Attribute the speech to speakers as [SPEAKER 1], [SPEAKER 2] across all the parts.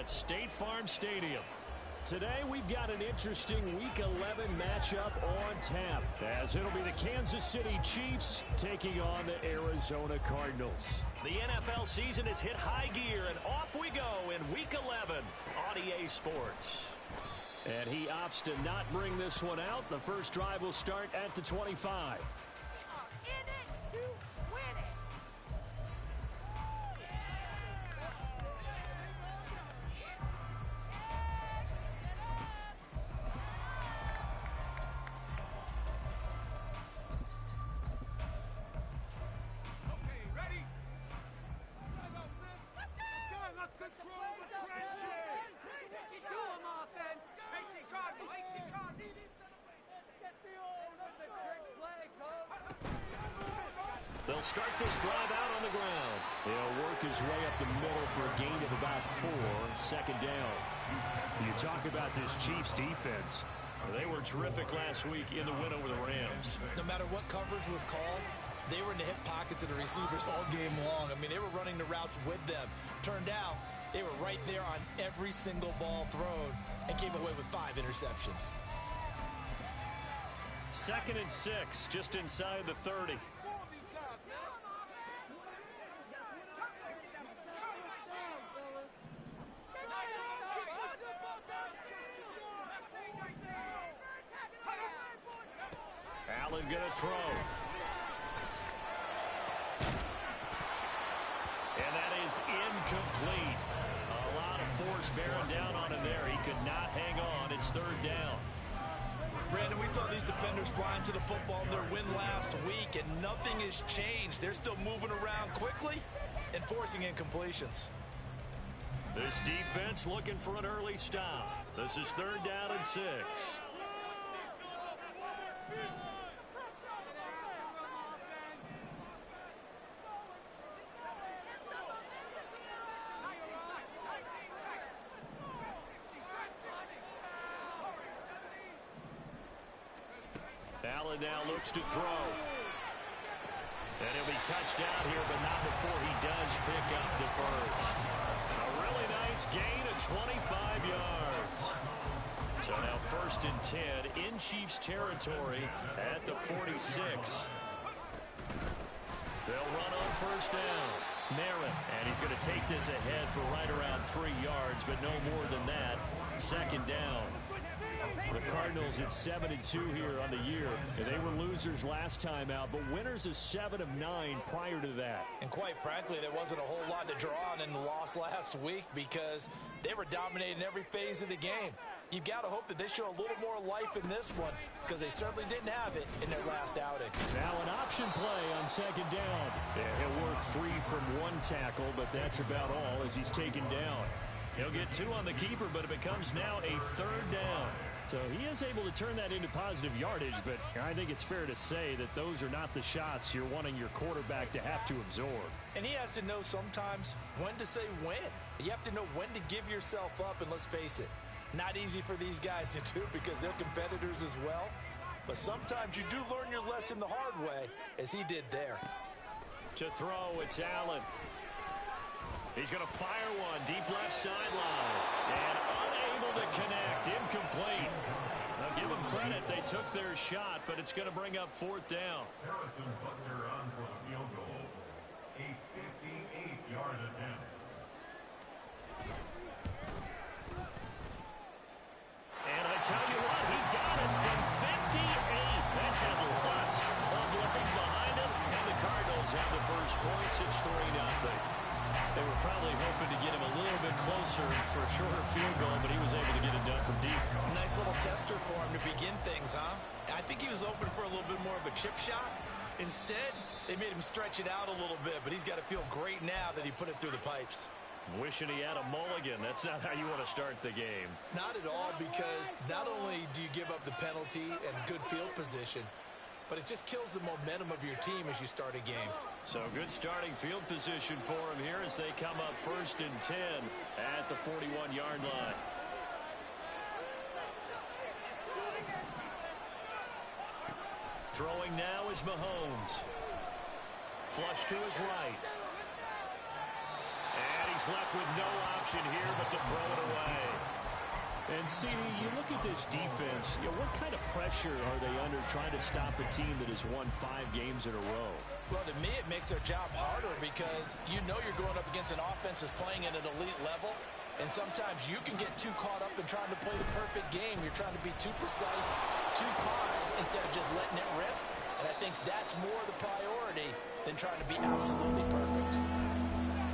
[SPEAKER 1] at State Farm Stadium. Today we've got an interesting Week 11 matchup on tap, as it'll be the Kansas City Chiefs taking on the Arizona Cardinals.
[SPEAKER 2] The NFL season has hit high gear, and off we go in Week 11 on EA Sports.
[SPEAKER 1] And he opts to not bring this one out. The first drive will start at the 25.
[SPEAKER 3] In it to win it.
[SPEAKER 1] They'll start this drive out on the ground. He'll work his way up the middle for a gain of about 4, second down. You talk about this Chiefs defense. They were terrific last week in the win over the Rams.
[SPEAKER 4] No matter what coverage was called, they were in the hip pockets of the receivers all game long. I mean, they were running the routes with them. Turned out, they were right there on every single ball thrown and came away with 5 interceptions.
[SPEAKER 1] 2nd and 6, just inside the 30. Allen going to throw. And that is incomplete. A lot of force bearing down on him there. He could not hang on. It's 3rd down.
[SPEAKER 4] Brandon, we saw these defenders flying to the football in their win last week, and nothing has changed. They're still moving around quickly and forcing incompletions.
[SPEAKER 1] This defense looking for an early stop. This is 3rd down and 6. Allen now looks to throw. And he'll be touched down here, but not before he does pick up the first. A really nice gain of 25 yards. So now 1st and 10 in Chiefs territory at the 46. They'll run on 1st down. Merritt, and he's going to take this ahead for right around 3 yards, but no more than that. 2nd down. The Cardinals at 7-2 here on the year. They were losers last time out, but winners of 7 of 9 prior to that.
[SPEAKER 4] And quite frankly, there wasn't a whole lot to draw on in the loss last week because they were dominating every phase of the game. You've got to hope that they show a little more life in this one because they certainly didn't have it in their last outing.
[SPEAKER 1] Now an option play on 2nd down. Yeah, he'll work free from 1 tackle, but that's about all as he's taken down. He'll get 2 on the keeper, but it becomes now a 3rd down. So he is able to turn that into positive yardage, but I think it's fair to say that those are not the shots you're wanting your quarterback to have to absorb.
[SPEAKER 4] And he has to know sometimes when to say when. You have to know when to give yourself up, and let's face it, not easy for these guys to do because they're competitors as well. But sometimes you do learn your lesson the hard way, as he did there.
[SPEAKER 1] To throw, it's Allen. He's going to fire one deep left sideline. And unable to connect. Incomplete. Now give them credit. They took their shot, but it's going to bring up 4th down.
[SPEAKER 5] Harrison Butker on for the field goal. A 58-yard attempt.
[SPEAKER 1] And I tell you what, he got it from 58. That had lots of leg behind him. And the Cardinals have the first points. It's 3-0. They were probably hoping to get him a little bit closer for a shorter field goal, but he was able to get it done from deep.
[SPEAKER 4] Nice little tester for him to begin things, huh? I think he was open for a little bit more of a chip shot. Instead, they made him stretch it out a little bit, but he's got to feel great now that he put it through the pipes.
[SPEAKER 1] Wishing he had a mulligan. That's not how you want to start the game.
[SPEAKER 4] Not at all, because not only do you give up the penalty and good field position, but it just kills the momentum of your team as you start a game.
[SPEAKER 1] So good starting field position for him here as they come up 1st and 10 at the 41-yard line. Throwing now is Mahomes. Flush to his right. And
[SPEAKER 2] he's left with no option here but to throw it away.
[SPEAKER 1] And, CD, you look at this defense, what kind of pressure are they under trying to stop a team that has won 5 games in a row?
[SPEAKER 4] Well, to me, it makes their job harder because you know you're going up against an offense that's playing at an elite level, and sometimes you can get too caught up in trying to play the perfect game. You're trying to be too precise, too fine, instead of just letting it rip. And I think that's more the priority than trying to be absolutely perfect.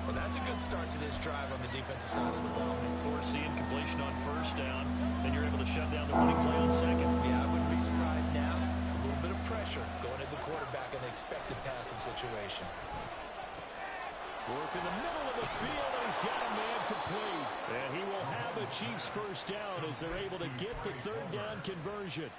[SPEAKER 4] Well, that's a good start to this drive on the defensive side of the ball.
[SPEAKER 2] Forcing completion on first down. Then you're able to shut down the running play on second.
[SPEAKER 4] Yeah, I wouldn't be surprised now. A little bit of pressure going at the quarterback in the expected passing situation.
[SPEAKER 1] Work in the middle of the field, and he's got a man complete. And he will have a Chiefs first down as they're able to get the third down conversion.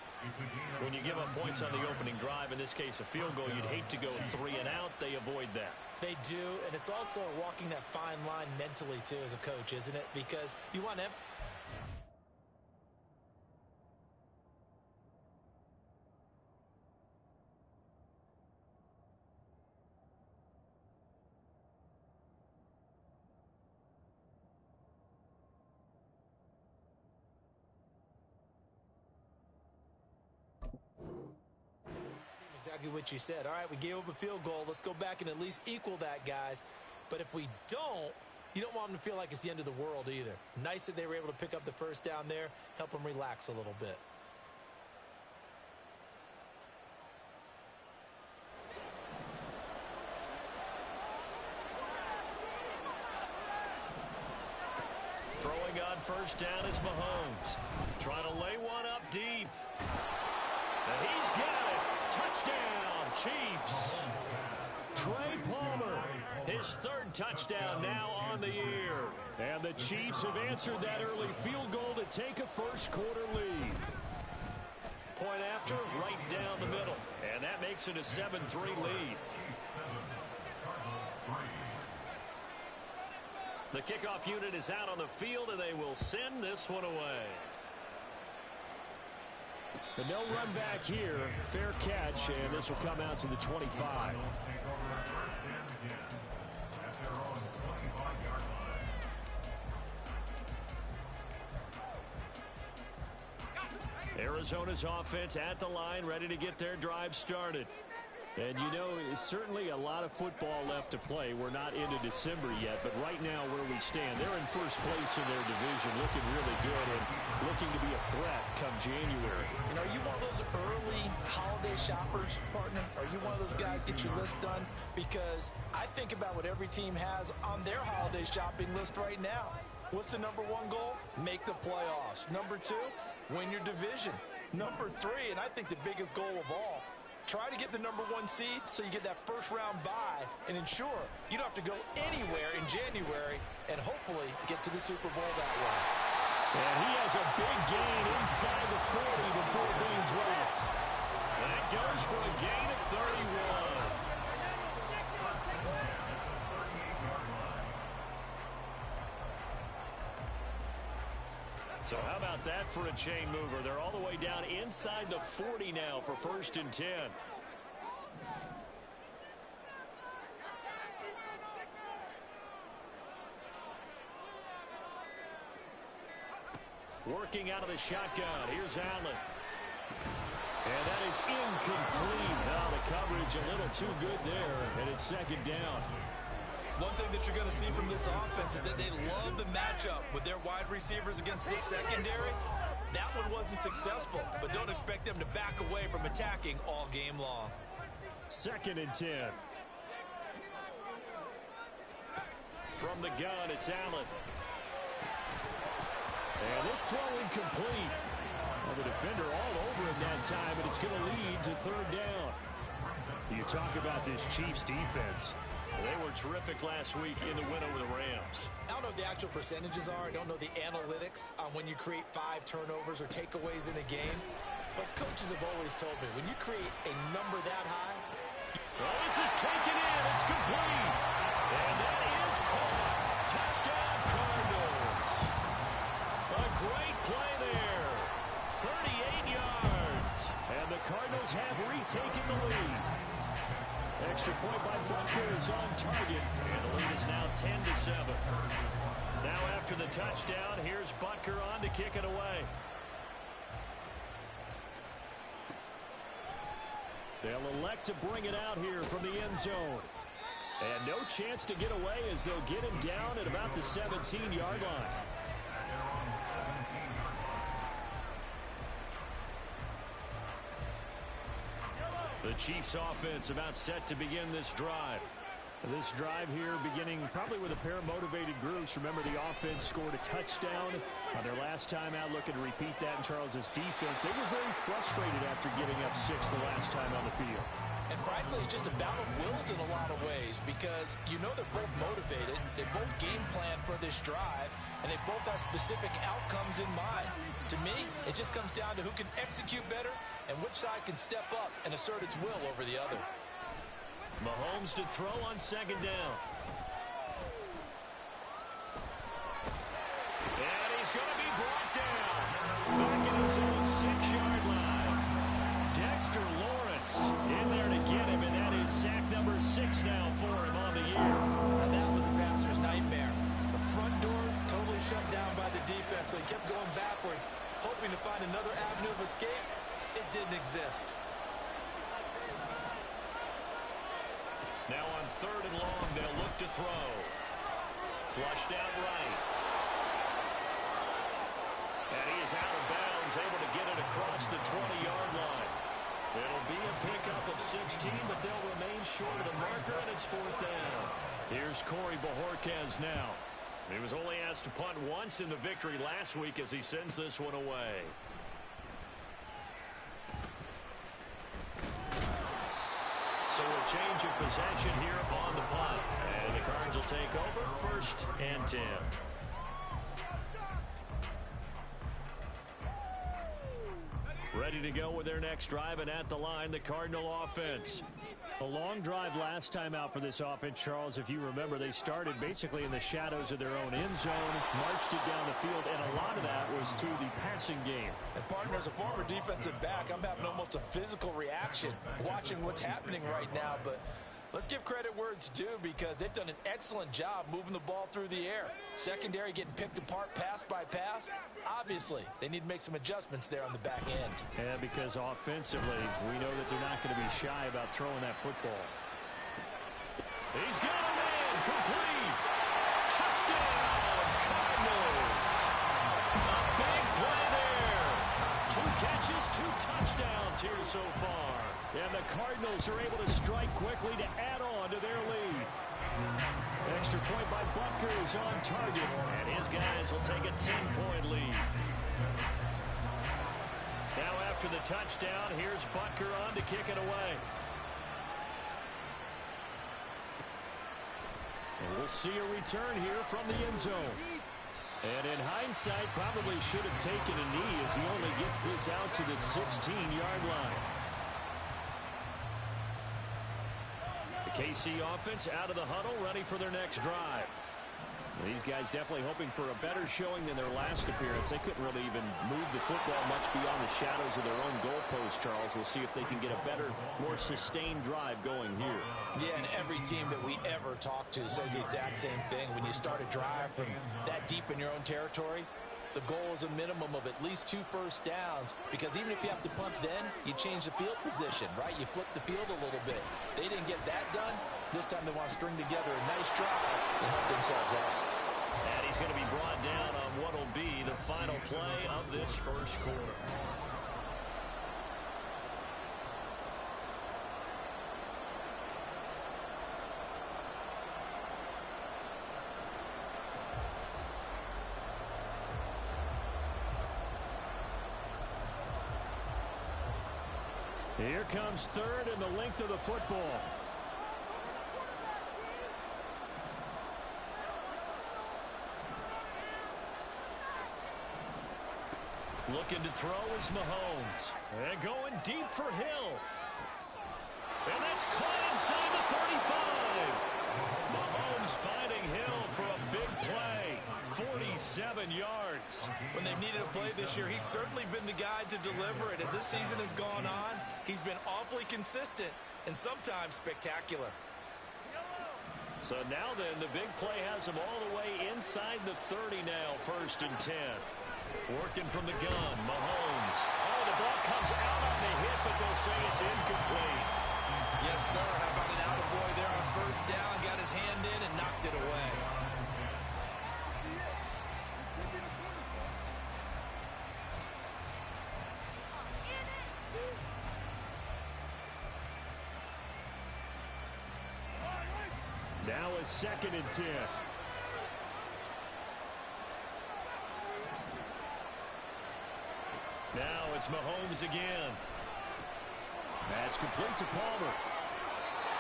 [SPEAKER 2] When you give up points on the opening drive, in this case a field goal, you'd hate to go 3 and out. They avoid that.
[SPEAKER 4] They do, and it's also walking that fine line mentally, too, as a coach, isn't it? Because you want to... Exactly what you said. All right, we gave up a field goal. Let's go back and at least equal that, guys. But if we don't, you don't want them to feel like it's the end of the world either. Nice that they were able to pick up the first down there, help them relax a little bit.
[SPEAKER 2] Throwing on first down is Mahomes. Trying to lay one up deep. And he's got it. Touchdown, Chiefs.
[SPEAKER 1] Trey Palmer.
[SPEAKER 2] His 3rd touchdown now on the year.
[SPEAKER 1] And the Chiefs have answered that early field goal to take a first-quarter lead.
[SPEAKER 2] Point after, right down the middle. And that makes it a 7-3 lead. The kickoff unit is out on the field, and they will send this one away.
[SPEAKER 1] But no run back here. Fair catch, and this will come out to the 25. Arizona's offense at the line, ready to get their drive started. And, you know, certainly a lot of football left to play. We're not into December yet, but right now where we stand, they're in first place in their division, looking really good and looking to be a threat come January.
[SPEAKER 4] And are you one of those early holiday shoppers, partner? Are you one of those guys get your list done? Because I think about what every team has on their holiday shopping list right now. What's the number 1 goal? Make the playoffs. Number 2, win your division. Number 3, and I think the biggest goal of all, try to get the number 1 seed so you get that first-round bye and ensure you don't have to go anywhere in January and hopefully get to the Super Bowl that way.
[SPEAKER 1] And he has a big gain inside the 40 before being dropped.
[SPEAKER 2] That goes for a gain of 31. So how about that for a chain mover? They're all the way down inside the 40 now for 1st and 10. Working out of the shotgun. Here's Allen.
[SPEAKER 1] And that is incomplete. Now the coverage a little too good there, and it's 2nd down.
[SPEAKER 4] One thing that you're going to see from this offense is that they love the matchup with their wide receivers against this secondary. That one wasn't successful, but don't expect them to back away from attacking all game long.
[SPEAKER 1] 2nd and 10.
[SPEAKER 2] From the gun, it's Allen.
[SPEAKER 1] And this throw incomplete. Well, the defender all over him that time, but it's going to lead to 3rd down. You talk about this Chiefs defense.
[SPEAKER 2] They were terrific last week in the win over the Rams.
[SPEAKER 4] I don't know what the actual percentages are. I don't know the analytics on when you create 5 turnovers or takeaways in a game. But coaches have always told me, when you create a number that high...
[SPEAKER 2] Oh, this is taken in. It's complete. And that is caught. Touchdown, Cardinals. A great play there. 38 yards.
[SPEAKER 1] And the Cardinals have retaken the lead. Extra point by Butker. Butker is on target, and the lead is now 10-7. Now after the touchdown, here's Butker on to kick it away. They'll elect to bring it out here from the end zone. And no chance to get away as they'll get him down at about the 17-yard line. The Chiefs offense about set to begin this drive. This drive here beginning probably with a pair of motivated groups. Remember, the offense scored a touchdown on their last time out, looking to repeat that in Charles's defense. They were very frustrated after giving up 6 the last time on the field.
[SPEAKER 4] And frankly, it's just a battle of wills in a lot of ways because you know they're both motivated. They both game plan for this drive, and they both have specific outcomes in mind. To me, it just comes down to who can execute better and which side can step up and assert its will over the other.
[SPEAKER 1] Mahomes to throw on second down. And he's going to be brought down. Back in his own 6-yard line. Dexter Lawrence in there to get him, and that is sack number 6 now for him on the year.
[SPEAKER 4] Now that was a passer's nightmare. The front door totally shut down by the defense, so he kept going backwards, hoping to find another avenue of escape. It didn't exist.
[SPEAKER 1] Now on 3rd and long, they'll look to throw. Flushed out right. And he is out of bounds, able to get it across the 20-yard line. It'll be a pickup of 16, but they'll remain short of the marker, and it's 4th down. Here's Corey Bojorquez now. He was only asked to punt once in the victory last week as he sends this one away. So a change of possession here on the punt. And the Cards will take over 1st and 10. Ready to go with their next drive, and at the line, the Cardinal offense. A long drive last time out for this offense, Charles. If you remember, they started basically in the shadows of their own end zone, marched it down the field, and a lot of that was through the passing game.
[SPEAKER 4] And partner, as a former defensive back, I'm having almost a physical reaction watching what's happening right now, but let's give credit where it's due because they've done an excellent job moving the ball through the air. Secondary getting picked apart pass by pass. Obviously, they need to make some adjustments there on the back end.
[SPEAKER 1] Yeah, because offensively, we know that they're not going to be shy about throwing that football. He's got a man, complete. Touchdown, Cardinals. A big play there. 2 catches, 2 touchdowns here so far. And the Cardinals are able to strike quickly to add on to their lead. Extra point by Butker is on target, and his guys will take a 10-point lead. Now after the touchdown, here's Butker on to kick it away. And we'll see a return here from the end zone. And in hindsight, probably should have taken a knee as he only gets this out to the 16-yard line. The KC offense out of the huddle, ready for their next drive. These guys definitely hoping for a better showing than their last appearance. They couldn't really even move the football much beyond the shadows of their own goalpost, Charles. We'll see if they can get a better, more sustained drive going here.
[SPEAKER 4] Yeah, and every team that we ever talk to says the exact same thing. When you start a drive from that deep in your own territory, the goal is a minimum of at least 2 first downs, because even if you have to punt then, you change the field position, right? You flip the field a little bit. They didn't get that done. This time they want to string together a nice drive and help themselves out.
[SPEAKER 1] And he's going to be brought down on what will be the final play of this first quarter. Here comes 3rd and the length of the football. Looking to throw is Mahomes. And going deep for Hill. And that's caught inside the 35. Mahomes finding Hill for a big play. 47 yards.
[SPEAKER 4] When they've needed a play this year, he's certainly been the guy to deliver it. As this season has gone on, he's been awfully consistent and sometimes spectacular.
[SPEAKER 1] So now then, the big play has him all the way inside the 30 now, 1st and 10. Working from the gun, Mahomes. Oh, the ball comes out on the hit, but they'll say it's incomplete.
[SPEAKER 4] Yes, sir. How about an attaboy there on 1st down? Got his hand in and knocked it away.
[SPEAKER 1] Now a 2nd and 10. Now it's Mahomes again. That's complete to Palmer.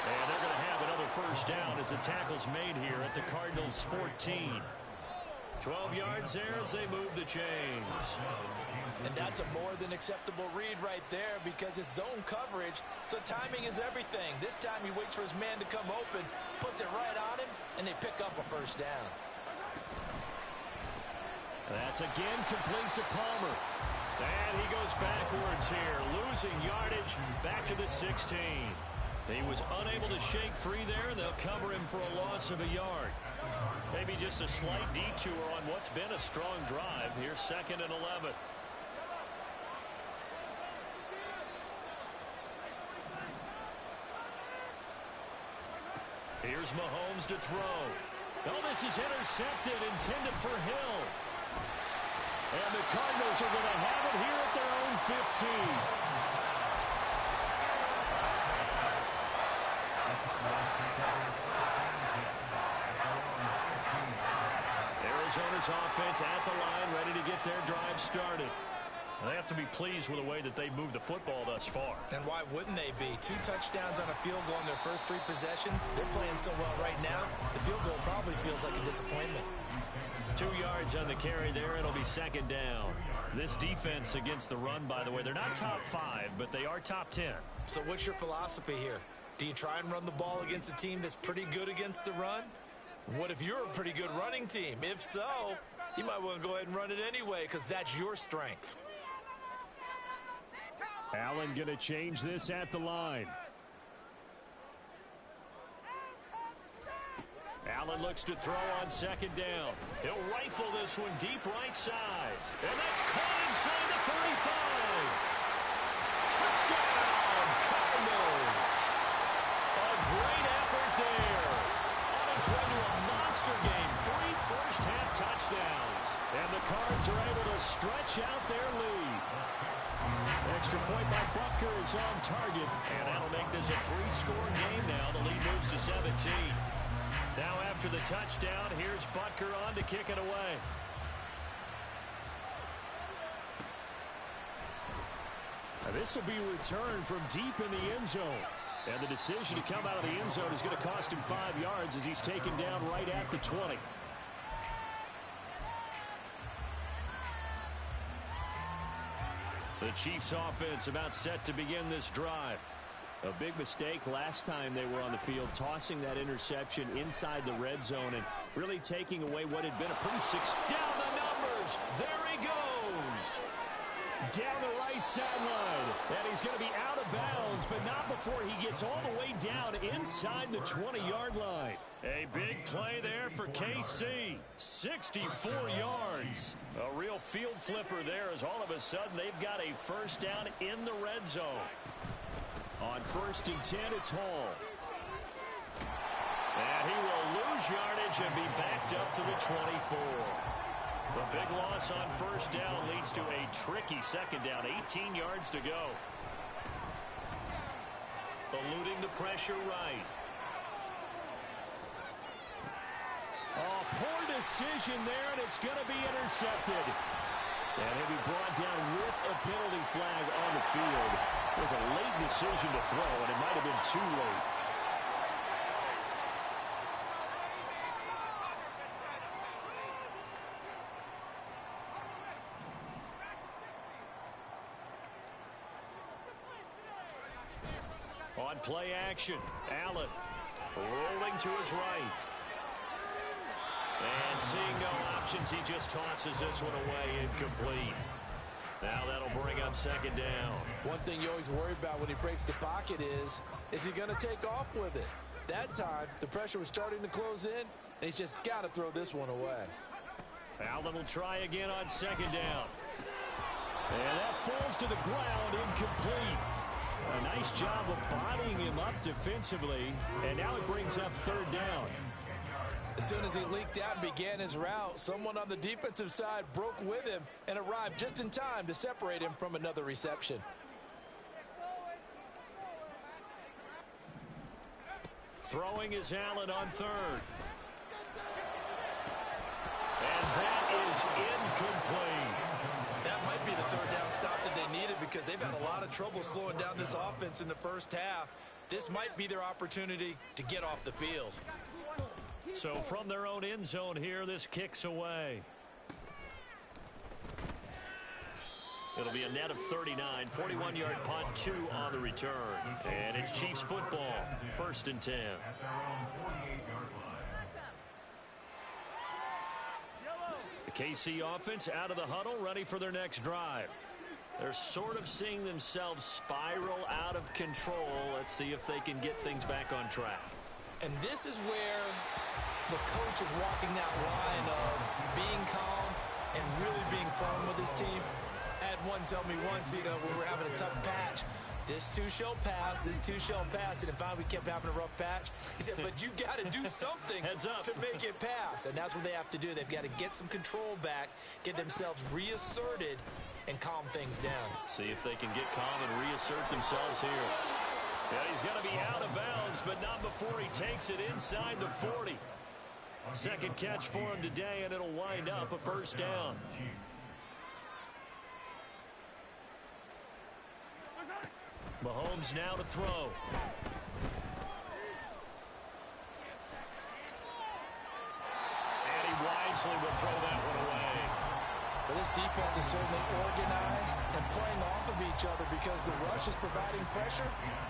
[SPEAKER 1] And they're going to have another 1st down as the tackle's made here at the Cardinals' 14. 12 yards there as they move the chains.
[SPEAKER 4] And that's a more than acceptable read right there because it's zone coverage, so timing is everything. This time he waits for his man to come open, puts it right on him, and they pick up a 1st down.
[SPEAKER 1] That's again complete to Palmer. And he goes backwards here, losing yardage back to the 16. He was unable to shake free there. They'll cover him for a loss of a yard. Maybe just a slight detour on what's been a strong drive. Here's 2nd and 11. Here's Mahomes to throw. Oh, this is intercepted, intended for Hill. And the Cardinals are going to have it here at their own 15. Arizona's offense at the line, ready to get their drive started. They have to be pleased with the way that they've moved the football thus far.
[SPEAKER 4] And why wouldn't they be? 2 touchdowns on a field goal in their first 3 possessions. They're playing so well right now, the field goal probably feels like a disappointment.
[SPEAKER 1] 2 yards on the carry there. It'll be 2nd down. This defense against the run, by the way, they're not top 5, but they are top 10.
[SPEAKER 4] So what's your philosophy here? Do you try and run the ball against a team that's pretty good against the run? What if you're a pretty good running team? If so, you might want to go ahead and run it anyway because that's your strength.
[SPEAKER 1] Allen going to change this at the line. Allen looks to throw on 2nd down. He'll rifle this one deep right side. And that's caught inside the 35. Touchdown, Cardinals. A great effort there. On his way to a monster game. 3 first-half touchdowns. And the Cards are able to stretch out their lead. Extra point by Butker is on target. And that'll make this a 3-score game now. The lead moves to 17. Now after the touchdown, here's Butker on to kick it away. Now this will be returned from deep in the end zone. And the decision to come out of the end zone is going to cost him 5 yards as he's taken down right at the 20. The Chiefs offense about set to begin this drive. A big mistake last time they were on the field, tossing that interception inside the red zone and really taking away what had been a pretty down the numbers. There he goes. Down the right sideline. And he's going to be out of bounds, but not before he gets all the way down inside the 20-yard line. A big play there for KC. 64 yards. A real field flipper there as all of a sudden they've got a 1st down in the red zone. On 1st and 10, it's Hall. And he will lose yardage and be backed up to the 24. The big loss on 1st down leads to a tricky 2nd down. 18 yards to go. Eluding the pressure right. Oh, poor decision there, and it's going to be intercepted. And he'll be brought down with a penalty flag on the field. It was a late decision to throw, and it might have been too late. On play action, Allen rolling to his right. And seeing no options, he just tosses this one away incomplete. Now that'll bring up 2nd down.
[SPEAKER 4] One thing you always worry about when he breaks the pocket is he going to take off with it? That time, the pressure was starting to close in, and he's just got to throw this one away.
[SPEAKER 1] Allen will try again on second down. And that falls to the ground, incomplete. A nice job of bodying him up defensively, and now it brings up third down.
[SPEAKER 4] As soon as he leaked out and began his route, someone on the defensive side broke with him and arrived just in time to separate him from another reception.
[SPEAKER 1] Throwing is Allen on third. And that is incomplete.
[SPEAKER 4] That might be the third down stop that they needed because they've had a lot of trouble slowing down this offense in the first half. This might be their opportunity to get off the field.
[SPEAKER 1] So from their own end zone here, this kicks away. It'll be a net of 39, 41-yard punt, 2 on the return. And it's Chiefs football, 1st and 10.
[SPEAKER 5] At their own 48-yard line.
[SPEAKER 1] The KC offense out of the huddle, ready for their next drive. They're sort of seeing themselves spiral out of control. Let's see if they can get things back on track.
[SPEAKER 4] And this is where the coach is walking that line of being calm and really being firm with his team. I had one tell me once, when we're having a tough patch, this too shall pass, this too shall pass. And finally we kept having a rough patch. He said, but you got to do something
[SPEAKER 1] Heads up.
[SPEAKER 4] to make it pass. And that's what they have to do. They've got to get some control back, get themselves reasserted, and calm things down.
[SPEAKER 1] See if they can get calm and reassert themselves here. Yeah, he's going to be out of bounds, but not before he takes it inside the 40. Second catch for him today, and it'll wind up a first down. Mahomes now to throw. And he wisely will throw that one away.
[SPEAKER 4] Well, this defense is certainly organized and playing off of each other because the rush is providing pressure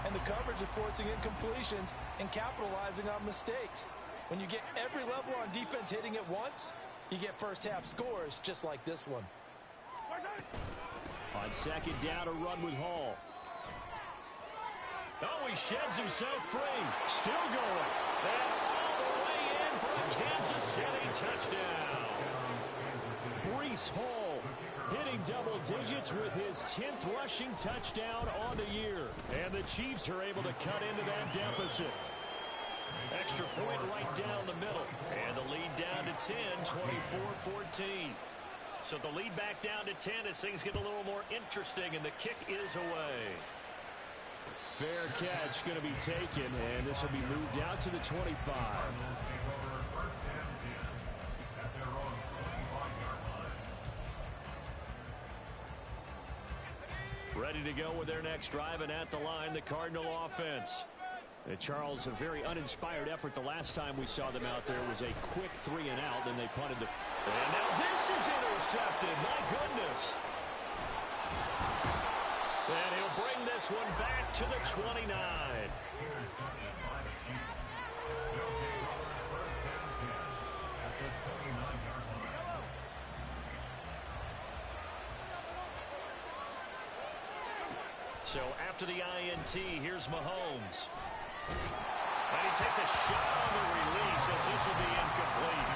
[SPEAKER 4] and the coverage is forcing incompletions and capitalizing on mistakes. When you get every level on defense hitting at once, you get first half scores just like this one.
[SPEAKER 1] On second down, a run with Hall. Oh, he sheds himself free. Still going. And all the way in for a Kansas City touchdown. Breece Hall hitting double digits with his 10th rushing touchdown on the year. And the Chiefs are able to cut into that deficit. Extra point right down the middle. And the lead down to 10, 24-14. So the lead back down to 10 as things get a little more interesting, and the kick is away. Fair catch going to be taken, and this will be moved out to the 25. Ready to go with their next drive, and at the line, the Cardinal offense. And Charles, a very uninspired effort the last time we saw them out there was a quick 3 and out, then they punted the... And now this is intercepted, my goodness. And he'll bring this one back to the 29. So after the INT, here's Mahomes. And he takes a shot on the release as this will be incomplete.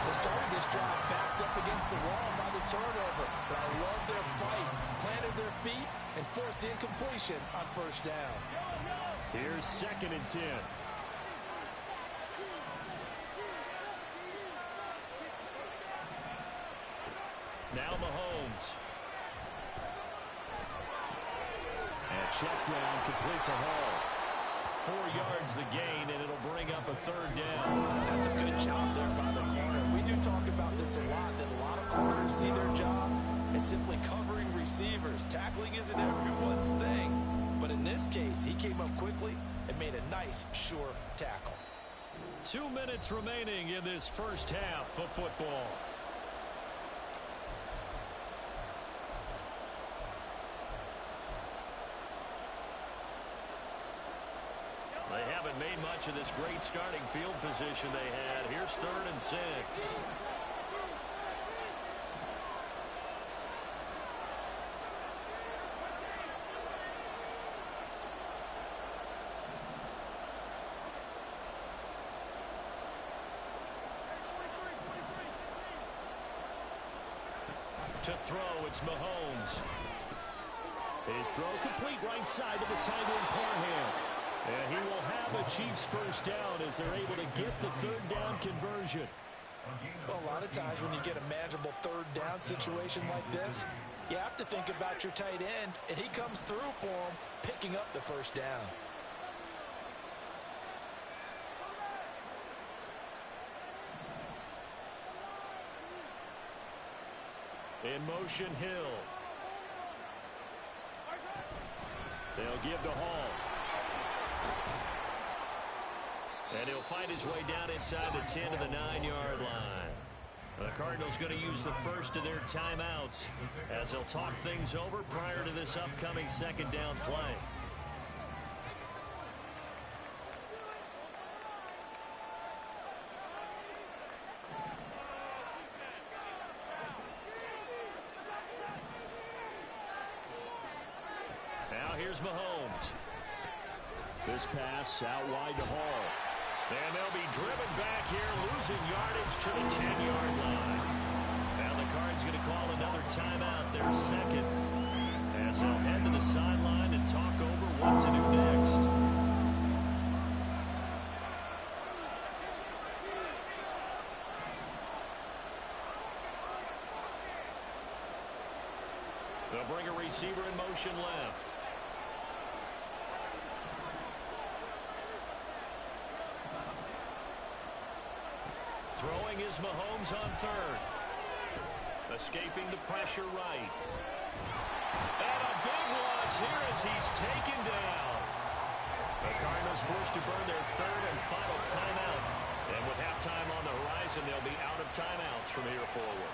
[SPEAKER 4] They started this drive backed up against the wall by the turnover, but I love their fight, planted their feet, and forced the incompletion on first down.
[SPEAKER 1] Here's 2nd and 10. Now Mahomes. And check down, complete to Hall. 4 yards the gain, and it'll bring up a 3rd down.
[SPEAKER 4] That's a good job there by the corner. We do talk about this a lot, that a lot of corners see their job as simply covering receivers. Tackling isn't everyone's thing, but in this case, he came up quickly and made a nice, sure tackle.
[SPEAKER 1] 2 minutes remaining in this first half of football. They haven't made much of this great starting field position they had. Here's 3rd and 6. To throw, it's Mahomes. His throw complete right side to the tight end Parham. And he will have a Chiefs first down as they're able to get the third down conversion.
[SPEAKER 4] Well, a lot of times when you get a manageable third down situation like this, you have to think about your tight end, and he comes through for him, picking up the first down.
[SPEAKER 1] In motion, Hill. They'll give to Hall. And he'll fight his way down inside the 10 to the 9-yard line. The Cardinals going to use the first of their timeouts as they'll talk things over prior to this upcoming second down play. Now here's Mahomes. This pass out wide to Hall. And they'll be driven back here, losing yardage to the 10-yard line. Now the Cards going to call another timeout, their second, as they'll head to the sideline and talk over what to do next. They'll bring a receiver in motion left. Throwing is Mahomes on third. Escaping the pressure right. And a big loss here as he's taken down. The Cardinals forced to burn their third and final timeout. And with halftime on the horizon, they'll be out of timeouts from here forward.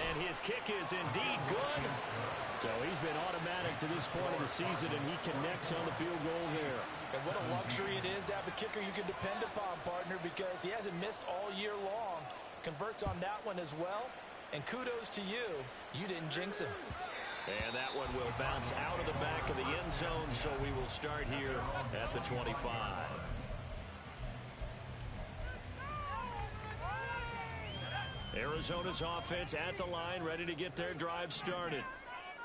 [SPEAKER 1] And his kick is indeed good. So he's been automatic to this point of the season, and he connects on the field goal there.
[SPEAKER 4] And what a luxury it is to have a kicker you can depend upon, partner, because he hasn't missed all year long. Converts on that one as well. And kudos to you. You didn't jinx him.
[SPEAKER 1] And that one will bounce out of the back of the end zone, so we will start here at the 25. Arizona's offense at the line, ready to get their drive started.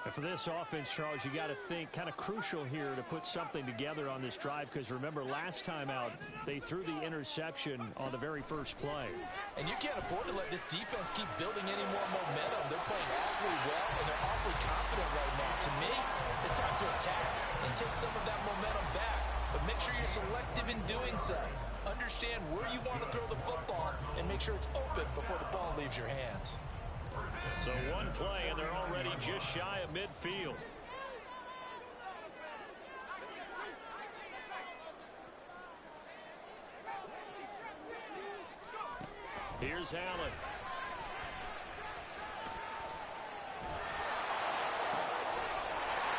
[SPEAKER 2] And for this offense, Charles, you got to think kind of crucial here to put something together on this drive, because remember last time out they threw the interception on the very first play.
[SPEAKER 4] And you can't afford to let this defense keep building any more momentum. They're playing awfully well, and they're awfully confident right now. To me, it's time to attack and take some of that momentum back, but make sure you're selective in doing so. Understand where you want to throw the football and make sure it's open before the ball leaves your hands.
[SPEAKER 1] So one play, and they're already just shy of midfield. Here's Allen.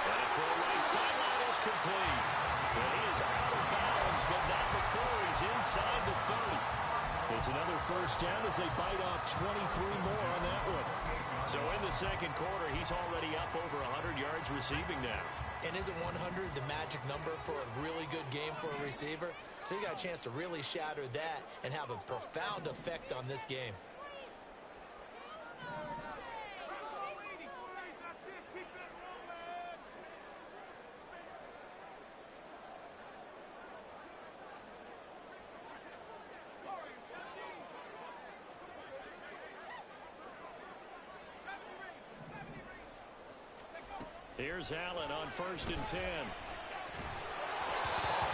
[SPEAKER 1] And a throw right sideline is complete. Well, he is out of bounds, but not before he's inside the 30. It's another first down as they bite off 23 more on that one. So in the second quarter, he's already up over 100 yards receiving now.
[SPEAKER 4] And isn't 100 the magic number for a really good game for a receiver? So you got a chance to really shatter that and have a profound effect on this game.
[SPEAKER 1] Here's Allen on 1st and 10.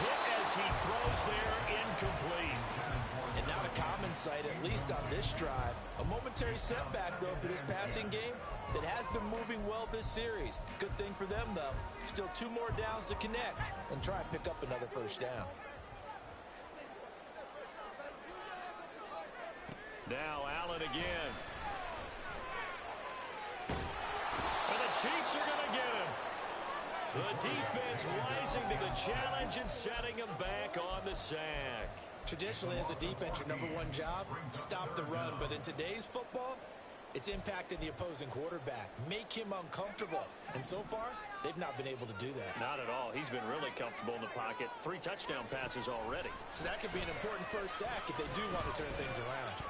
[SPEAKER 1] Hit as he throws there, incomplete.
[SPEAKER 4] And not a common sight, at least on this drive. A momentary setback, though, for this passing game that has been moving well this series. Good thing for them, though. Still 2 more downs to connect and try and pick up another first down.
[SPEAKER 1] Now Allen again. And the Chiefs are going to get him. The defense rising to the challenge and setting him back on the sack.
[SPEAKER 4] Traditionally, as a defense, your #1 job, stop the run. But in today's football, it's impacting the opposing quarterback. Make him uncomfortable. And so far, they've not been able to do that.
[SPEAKER 1] Not at all. He's been really comfortable in the pocket. 3 touchdown passes already.
[SPEAKER 4] So that could be an important first sack if they do want to turn things around.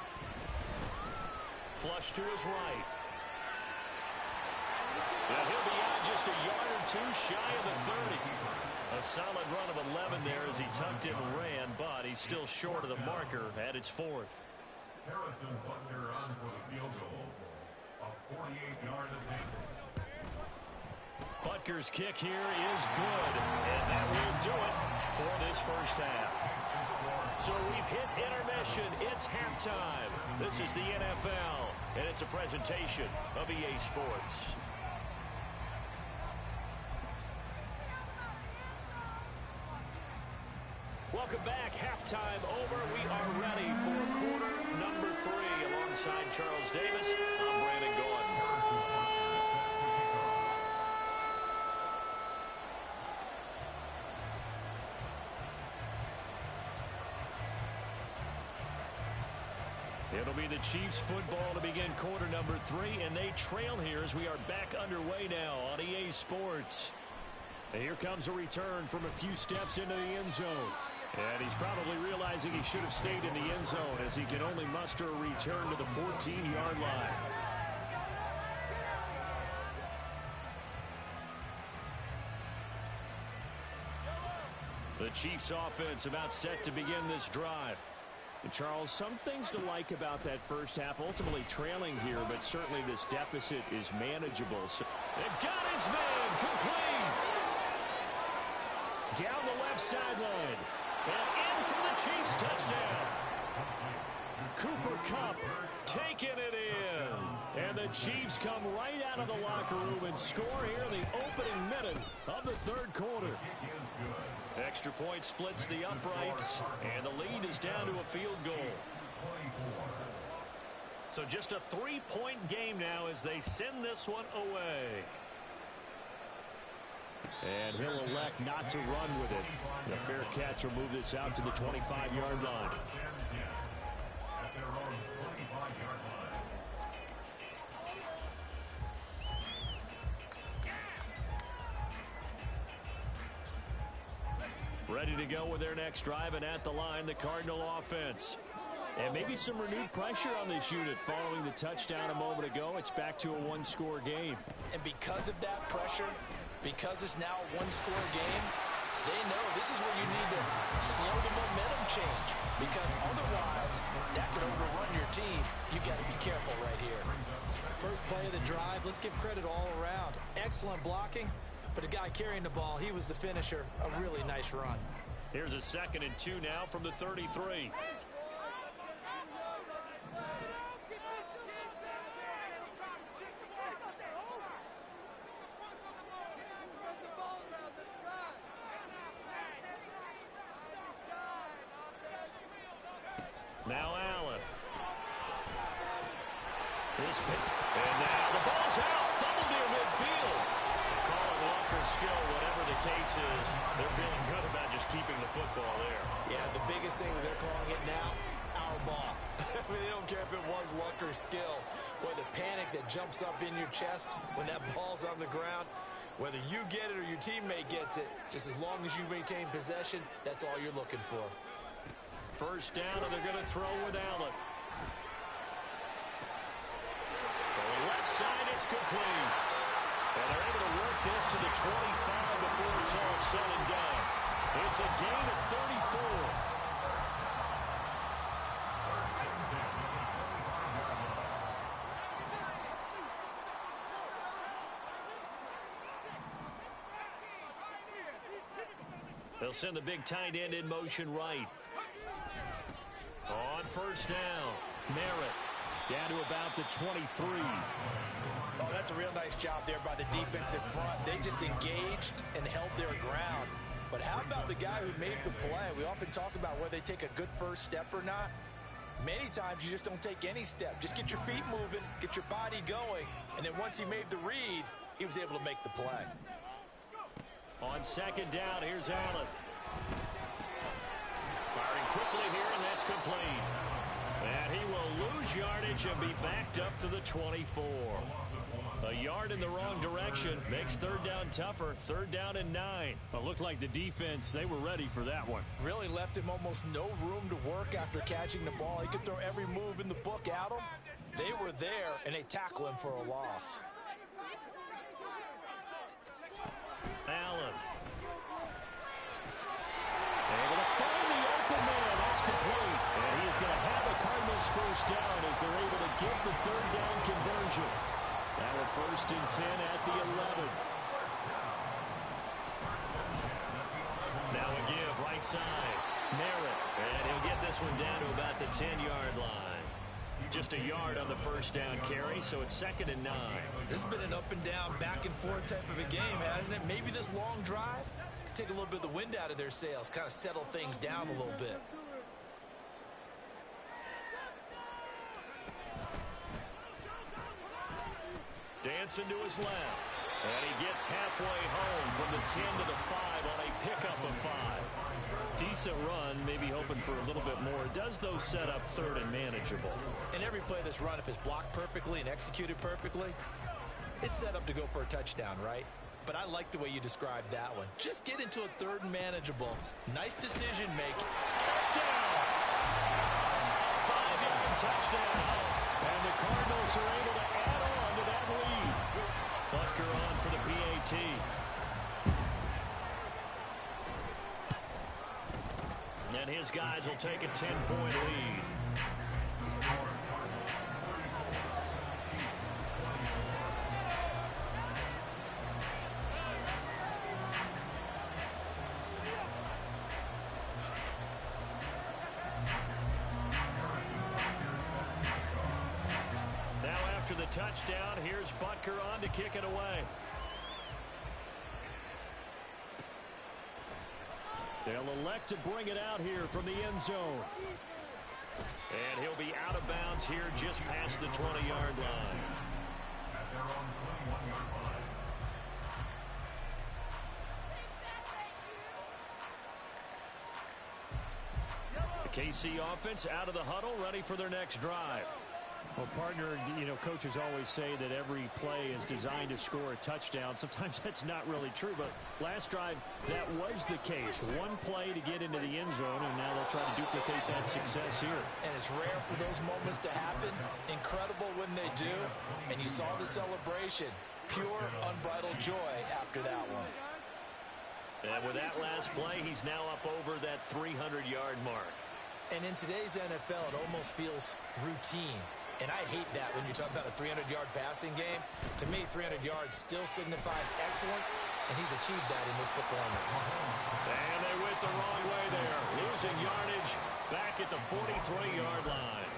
[SPEAKER 1] flush to his right. And he'll be out just a yard or two shy of the 30. A solid run of 11 there as he tucked it and ran, but he's still short of the marker at its 4th.
[SPEAKER 5] Harrison Butker on for the field goal. A 48-yard attempt.
[SPEAKER 1] Butker's kick here is good, and that will do it for this first half. So we've hit intermission. It's halftime. This is the NFL, and it's a presentation of EA Sports. Welcome back. Halftime over. We are ready for quarter number 3. Alongside Charles Davis, I'm Brandon Gaudin. It'll be the Chiefs football to begin quarter number 3, and they trail here as we are back underway now on EA Sports. And here comes a return from a few steps into the end zone. And he's probably realizing he should have stayed in the end zone as he can only muster a return to the 14-yard line. The Chiefs offense about set to begin this drive. And Charles, some things to like about that first half, ultimately trailing here, but certainly this deficit is manageable. So they've got his man complete. Down the left sideline. And in for the Chiefs touchdown. Cooper Kupp taking it in. And the Chiefs come right out of the locker room and score here in the opening minute of the third quarter. Extra point splits the uprights, and the lead is down to a field goal. So just a 3-point game now as they send this one away. And he'll elect not to run with it. The fair catch will move this out to the 25-yard line. Ready to go with their next drive, and at the line, the Cardinal offense. And maybe some renewed pressure on this unit following the touchdown a moment ago. It's back to a one-score game.
[SPEAKER 4] And because of that pressure, because it's now a one-score game, they know this is where you need to slow the momentum change, because otherwise that could overrun your team. You've got to be careful right here. First play of the drive, let's give credit all around. Excellent blocking, but the guy carrying the ball, he was the finisher. A really nice run.
[SPEAKER 1] Here's a 2nd and 2 now from the 33. Now Allen. And now the ball's out. Fumbled near midfield. Call it Walker's skill, whatever the case is. They're feeling good about just keeping the football there.
[SPEAKER 4] Yeah, the biggest thing that they're calling it now, our ball. I mean, they don't care if it was luck or skill. Boy, the panic that jumps up in your chest when that ball's on the ground, whether you get it or your teammate gets it, just as long as you maintain possession, that's all you're looking for.
[SPEAKER 1] First down, and they're going to throw with Allen. For the left side, it's complete. And they're able to work this to the 25 before it's all said and done. It's a gain of 34. They'll send the big tight end in motion right. On first down, Merritt down to about the 23.
[SPEAKER 4] Oh, that's a real nice job there by the defensive front. They just engaged and held their ground. But how about the guy who made the play? We often talk about whether they take a good first step or not. Many times you just don't take any step. Just get your feet moving, get your body going, and then once he made the read, he was able to make the play.
[SPEAKER 1] On second down, here's Allen. Firing quickly here, and that's complete. And he will lose yardage and be backed up to the 24. A yard in the wrong direction makes third down tougher. Third down and 9. But looked like the defense, they were ready for that one.
[SPEAKER 4] Really left him almost no room to work after catching the ball. He could throw every move in the book at him. They were there, and they tackle him for a loss.
[SPEAKER 1] Allen. Able to find the open man. That's complete. And he is going to have a Cardinals first down as they're able to get the third down conversion. Now a 1st and 10 at the 11. Now a give right side. Merritt. And he'll get this one down to about the 10-yard line. Just a yard on the first down carry, so it's 2nd and 9.
[SPEAKER 4] This has been an up and down, back and forth type of a game, hasn't it? Maybe this long drive could take a little bit of the wind out of their sails, kind of settle things down a little bit.
[SPEAKER 1] Dancing to his left. And he gets halfway home from the 10 to the 5 on a pickup of 5. Decent run, maybe hoping for a little bit more. Does, though, set up 3rd and manageable.
[SPEAKER 4] And every play this run, if it's blocked perfectly and executed perfectly, it's set up to go for a touchdown, right? But I like the way you described that one. Just get into a 3rd and manageable. Nice decision making. Touchdown!
[SPEAKER 1] 5-yard touchdown. And the Cardinals are able to add on to that lead. Butker on for the PAT. And his guys will take a 10-point lead. Now after the touchdown, here's Butker on to kick it away. They'll elect to bring it out here from the end zone. And he'll be out of bounds here just past the 20-yard line.
[SPEAKER 5] At their own 21-yard line.
[SPEAKER 1] The KC offense out of the huddle, ready for their next drive.
[SPEAKER 2] Well, partner, coaches always say that every play is designed to score a touchdown. Sometimes that's not really true, but last drive, that was the case. One play to get into the end zone, and now they'll try to duplicate that success here.
[SPEAKER 4] And it's rare for those moments to happen. Incredible when they do. And you saw the celebration. Pure, unbridled joy after that one.
[SPEAKER 1] And with that last play, he's now up over that 300-yard mark.
[SPEAKER 4] And in today's NFL, it almost feels routine. And I hate that when you talk about a 300-yard passing game. To me, 300 yards still signifies excellence, and he's achieved that in this performance.
[SPEAKER 1] And they went the wrong way there. Losing yardage back at the 43-yard line.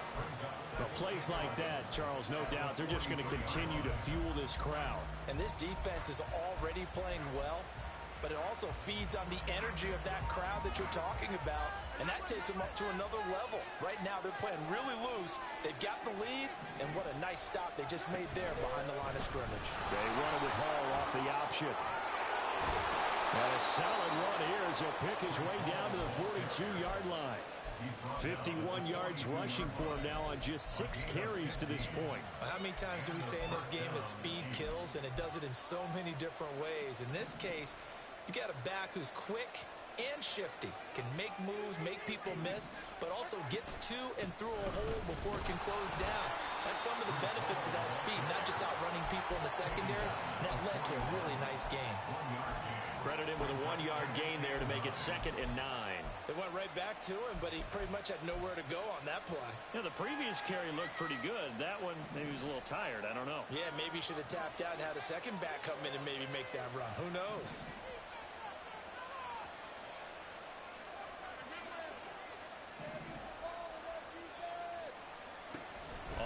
[SPEAKER 2] Well, plays like that, Charles, no doubt, they're just going to continue to fuel this crowd.
[SPEAKER 4] And this defense is already playing well, but it also feeds on the energy of that crowd that you're talking about, and that takes them up to another level. Right now, they're playing really loose. They've got the lead, and what a nice stop they just made there behind the line of scrimmage.
[SPEAKER 1] They run it with Hall off the option. And a solid run here as he'll pick his way down to the 42-yard line. 51 yards rushing for him now on just 6 carries to this point.
[SPEAKER 4] How many times do we say in this game that speed kills, and it does it in so many different ways? In this case, you got a back who's quick and shifty, can make moves, make people miss, but also gets to and through a hole before it can close down. That's some of the benefits of that speed, not just outrunning people in the secondary. And that led to a really nice game.
[SPEAKER 1] Credit him with a 1-yard gain there to make it 2nd and 9.
[SPEAKER 4] They went right back to him, but he pretty much had nowhere to go on that play.
[SPEAKER 2] Yeah, the previous carry looked pretty good. That one, maybe he was a little tired. I don't know.
[SPEAKER 4] Yeah, maybe he should have tapped out and had a second back come in and maybe make that run. Who knows?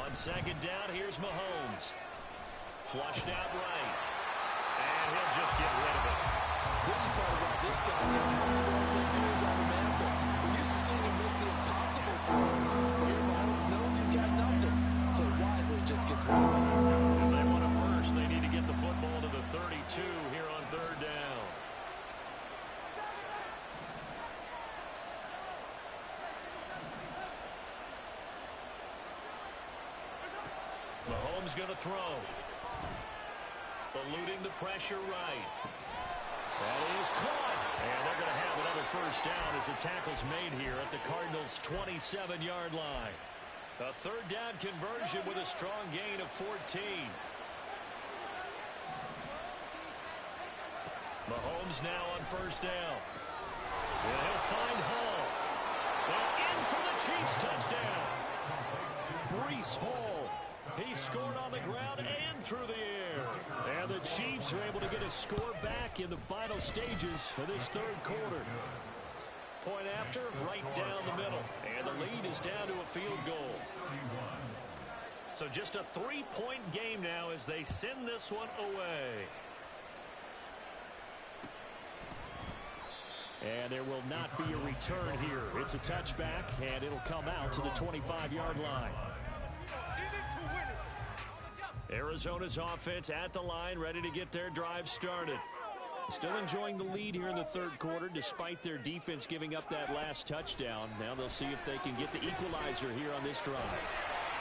[SPEAKER 1] On 2nd down, here's Mahomes. Flushed out right. And he'll just get rid of it.
[SPEAKER 4] This is part of what this guy's doing. Multiple dudes on the mantle. We're used to seeing him make the impossible throws. Here, Mahomes knows he's got nothing. So wisely just gets rid of it.
[SPEAKER 1] If they want a first, they need to get the football to the 32 here on 3rd down. Mahomes going to throw. Eluding the pressure right. That is caught. And they're going to have another first down as the tackle's made here at the Cardinals' 27-yard line. A third down conversion with a strong gain of 14. Mahomes now on first down. And he'll find Hall. And in for the Chiefs touchdown. Breece Hall. He scored on the ground and through the air. And the Chiefs are able to get a score back in the final stages of this third quarter. Point after, right down the middle. And the lead is down to a field goal. So just a 3-point game now as they send this one away. And there will not be a return here. It's a touchback, and it'll come out to the 25-yard line. Arizona's offense at the line, ready to get their drive started. Still enjoying the lead here in the third quarter, despite their defense giving up that last touchdown. Now they'll see if they can get the equalizer here on this drive.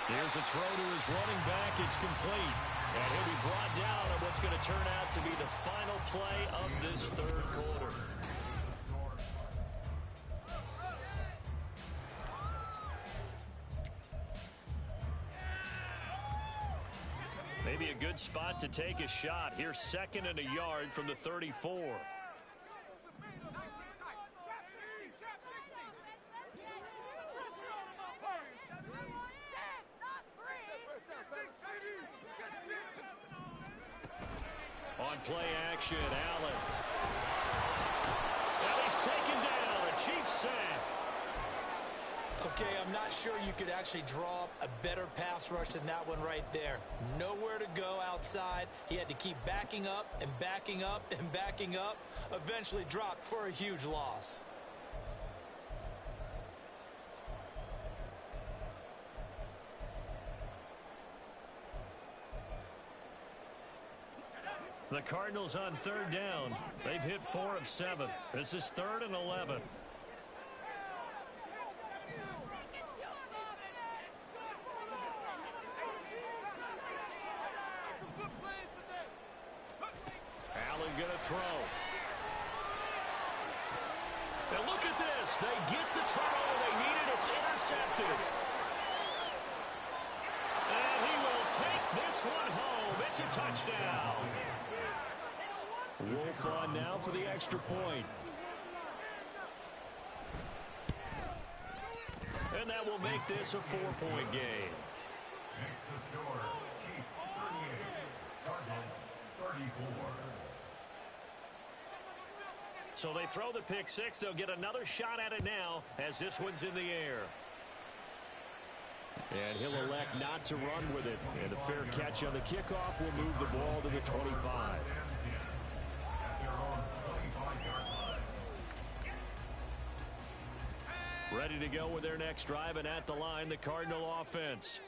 [SPEAKER 1] Here's a throw to his running back. It's complete. And he'll be brought down on what's going to turn out to be the final play of this third quarter. Maybe a good spot to take a shot. Here's 2nd and a yard from the 34. On play action, Allen. Now he's taken down. A Chiefs sack.
[SPEAKER 4] Okay, I'm not sure you could actually draw up a better pass rush than that one right there. Nowhere to go outside. He had to keep backing up and backing up and backing up. Eventually dropped for a huge loss.
[SPEAKER 1] The Cardinals on third down. They've hit 4 of 7. This is 3rd and 11. Allen gonna throw. And look at this. They get the turnover they needed. It's intercepted. And he will take this one home. It's a touchdown. Wolf on now for the extra point. And that will make this a 4-point game.
[SPEAKER 5] Next to score, Chiefs 38, Cardinals 34.
[SPEAKER 1] So they throw the pick six. They'll get another shot at it now as this one's in the air. And he'll elect not to run with it. And a fair catch on the kickoff will move the ball to the 25. Ready to go with their next drive, and at the line, the Cardinal offense.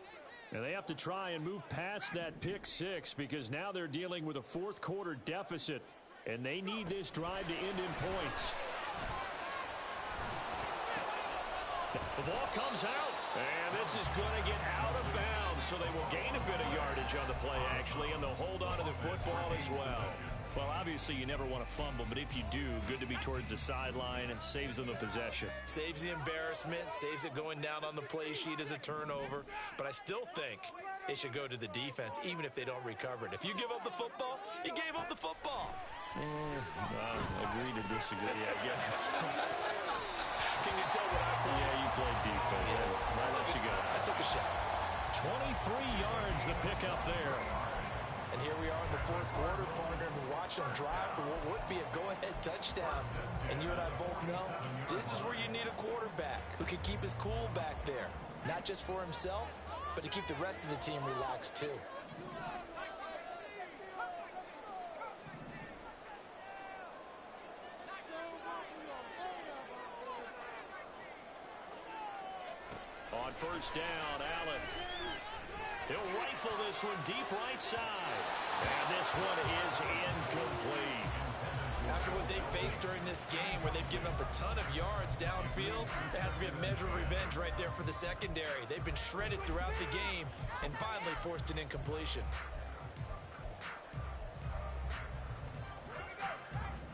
[SPEAKER 1] And they have to try and move past that pick six because now they're dealing with a fourth quarter deficit, and they need this drive to end in points. The ball comes out, and this is going to get out of bounds, so they will gain a bit of yardage on the play, actually, and they'll hold on to the football as well. Well, obviously, you never want to fumble, but if you do, good to be towards the sideline. It saves them the possession.
[SPEAKER 4] Saves the embarrassment, saves it going down on the play sheet as a turnover. But I still think it should go to the defense, even if they don't recover it. If you give up the football, you gave up the football.
[SPEAKER 1] Agree to disagree, I guess.
[SPEAKER 4] Can you tell what I play?
[SPEAKER 1] Yeah, you played defense. Yeah. I'll let you go.
[SPEAKER 4] I took a shot.
[SPEAKER 1] 23 yards the pickup there.
[SPEAKER 4] And here we are in the fourth quarter, partner, and we watch them drive for what would be a go-ahead touchdown. And you and I both know this is where you need a quarterback who can keep his cool back there. Not just for himself, but to keep the rest of the team relaxed too.
[SPEAKER 1] On first down, Allen. He'll rifle this one deep right side. And this one is incomplete.
[SPEAKER 4] After what they faced during this game where they've given up a ton of yards downfield, there has to be a measure of revenge right there for the secondary. They've been shredded throughout the game and finally forced an incompletion.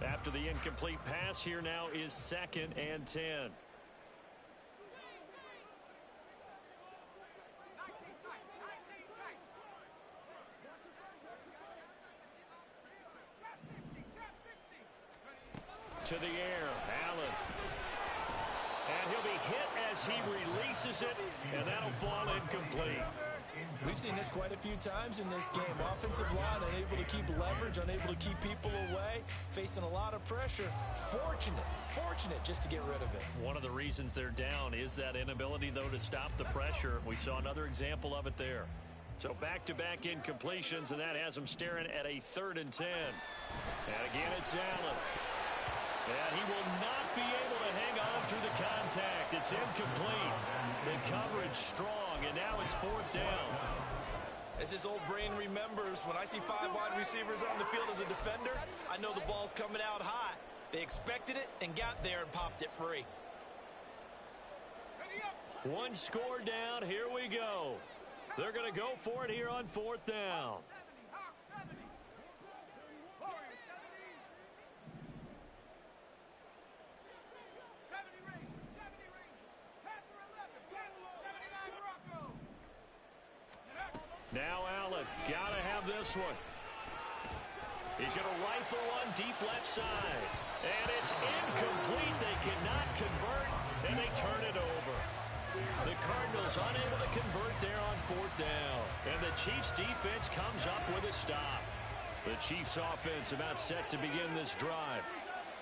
[SPEAKER 1] After the incomplete pass, here now is 2nd and 10. to the air. Allen. And he'll be hit as he releases it, and that'll fall incomplete.
[SPEAKER 4] We've seen this quite a few times in this game. Offensive line unable to keep leverage, unable to keep people away, facing a lot of pressure. Fortunate just to get rid of it.
[SPEAKER 1] One of the reasons they're down is that inability, though, to stop the pressure. We saw another example of it there. So back-to-back incompletions, and that has them staring at a 3rd and 10. And again, it's Allen. And he will not be able to hang on through the contact. It's incomplete. The coverage strong, and now it's 4th down.
[SPEAKER 4] As this old brain remembers, when I see 5 wide receivers on the field as a defender, I know the ball's coming out high. They expected it and got there and popped it free.
[SPEAKER 1] One score down. Here we go. They're going to go for it here on 4th down. Now Allen, gotta have this one. He's going to rifle one deep left side. And it's incomplete. They cannot convert, and they turn it over. The Cardinals unable to convert there on 4th down. And the Chiefs defense comes up with a stop. The Chiefs offense about set to begin this drive.